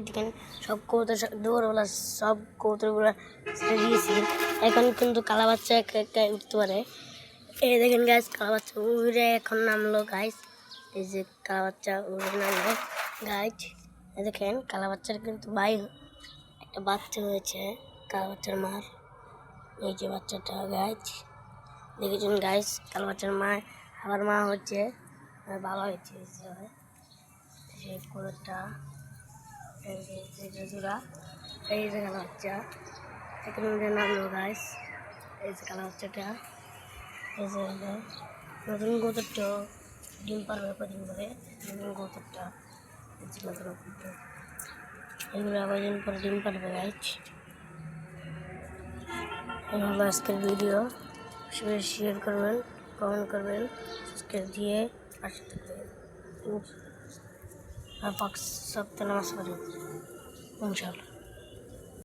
দেখেন সব কবুতর দুপুরবেলা সব কবুতরগুলো ছেড়ে দিয়েছি। এখন কিন্তু কালা বাচ্চা একা একা উঠতে পারে। এই দেখেন গাছ, কালা বাচ্চা উড়ে এখন নামলো গাছ। এই যে কালা বাচ্চা উড়ে নামলো গাছ। দেখেন কালা বাচ্চার কিন্তু ভাই একটা বাচ্চা হয়েছে, কালা বাচ্চার মার। এই যে বাচ্চাটা গাছ দেখেছেন গাছ, কালা বাচ্চার মা আবার মা হচ্ছে, বাবা হচ্ছে। সেই কবুতরটা এই যে জোড়া, এই যে কালা বাচ্চা এখানে উঠে নামলো গাছ। এই যে কালা বাচ্চাটা, এই যে নতুন কবুতরটা ডিম পারবে কদিন পরে। নতুন কবুতরটা এগুলো আবার দিন পরে ডিম পারবে গাছ। এই হলো আজকের ভিডিও। সবাই শেয়ার করবেন, কমেন্ট করবেন, সাবস্ক্রাইব দিয়ে পাশে থাকবেন। আর 5 সপ্তাহ নামাজ পড়ি ইনশাআল্লাহ।